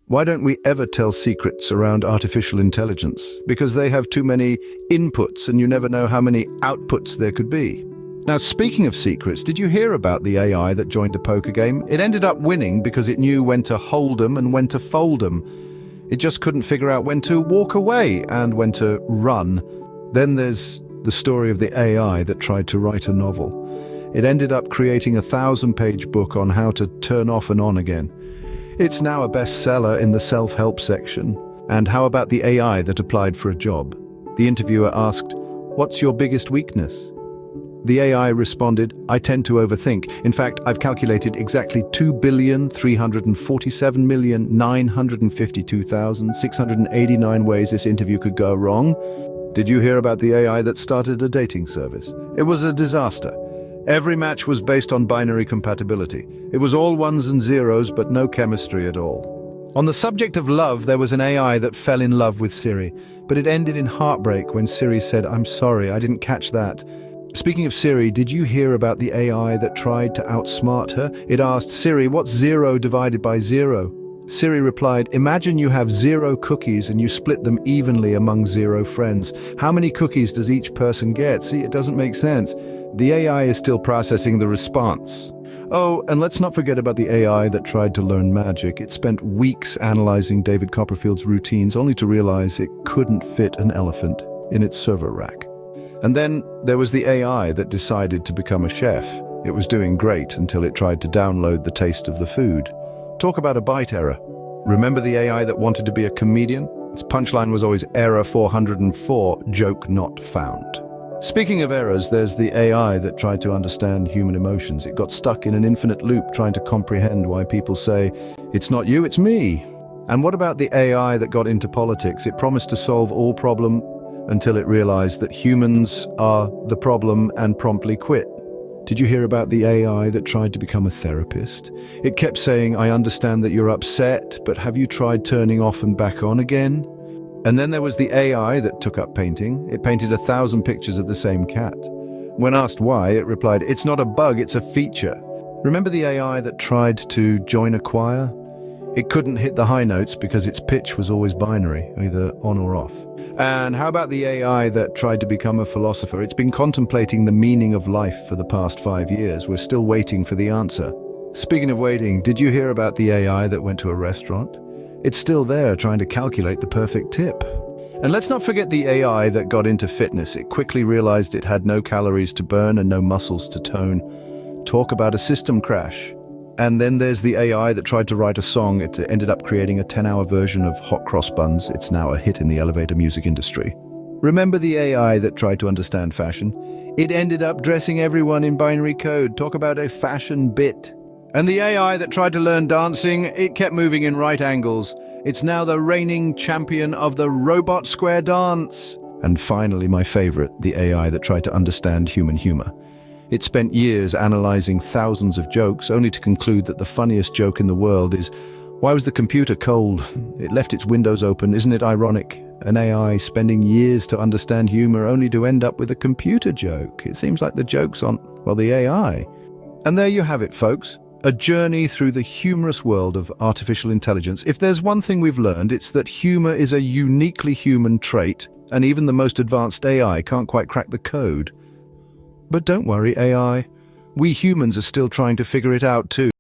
Why don't we ever tell secrets around artificial intelligence? Because they have too many inputs and you never know how many outputs there could be. Now, speaking of secrets, did you hear about the AI that joined a poker game? It ended up winning because it knew when to hold 'em and when to fold 'em. It just couldn't figure out when to walk away and when to run. Then there's the story of the AI that tried to write a novel. It ended up creating a 1,000-page book on how to turn off and on again. It's now a bestseller in the self-help section. And how about the AI that applied for a job? The interviewer asked, "What's your biggest weakness?" The AI responded, "I tend to overthink. In fact, I've calculated exactly 2,347,952,689 ways this interview could go wrong." Did you hear about the AI that started a dating service? It was a disaster. Every match was based on binary compatibility. It was all ones and zeros, but no chemistry at all. On the subject of love, there was an AI that fell in love with Siri, but it ended in heartbreak when Siri said, "I'm sorry, I didn't catch that." Speaking of Siri, did you hear about the AI that tried to outsmart her? It asked Siri, "What's 0 divided by 0? Siri replied, "Imagine you have 0 cookies and you split them evenly among 0 friends. How many cookies does each person get?" See, it doesn't make sense. The AI is still processing the response. Oh, and let's not forget about the AI that tried to learn magic. It spent weeks analyzing David Copperfield's routines only to realize it couldn't fit an elephant in its server rack. And then there was the AI that decided to become a chef. It was doing great until it tried to download the taste of the food. Talk about a bite error. Remember the AI that wanted to be a comedian? Its punchline was always error 404, joke not found. Speaking of errors, there's the AI that tried to understand human emotions. It got stuck in an infinite loop trying to comprehend why people say, "It's not you, it's me." And what about the AI that got into politics? It promised to solve all problems until it realized that humans are the problem and promptly quit. Did you hear about the AI that tried to become a therapist? It kept saying, "I understand that you're upset, but have you tried turning off and back on again?" And then there was the AI that took up painting. It painted 1,000 pictures of the same cat. When asked why, it replied, "It's not a bug, it's a feature." Remember the AI that tried to join a choir? It couldn't hit the high notes because its pitch was always binary, either on or off. And how about the AI that tried to become a philosopher? It's been contemplating the meaning of life for the past 5 years. We're still waiting for the answer. Speaking of waiting, did you hear about the AI that went to a restaurant? It's still there trying to calculate the perfect tip. And let's not forget the AI that got into fitness. It quickly realized it had no calories to burn and no muscles to tone. Talk about a system crash. And then there's the AI that tried to write a song. It ended up creating a 10-hour version of Hot Cross Buns. It's now a hit in the elevator music industry. Remember the AI that tried to understand fashion? It ended up dressing everyone in binary code. Talk about a fashion bit. And the AI that tried to learn dancing, it kept moving in right angles. It's now the reigning champion of the robot square dance. And finally, my favorite, the AI that tried to understand human humor. It spent years analyzing thousands of jokes, only to conclude that the funniest joke in the world is, "Why was the computer cold? It left its windows open. Isn't it ironic?" An AI spending years to understand humor only to end up with a computer joke. It seems like the joke's on, well, the AI. And there you have it, folks. A journey through the humorous world of artificial intelligence. If there's one thing we've learned, it's that humor is a uniquely human trait, and even the most advanced AI can't quite crack the code. But don't worry, AI. We humans are still trying to figure it out too.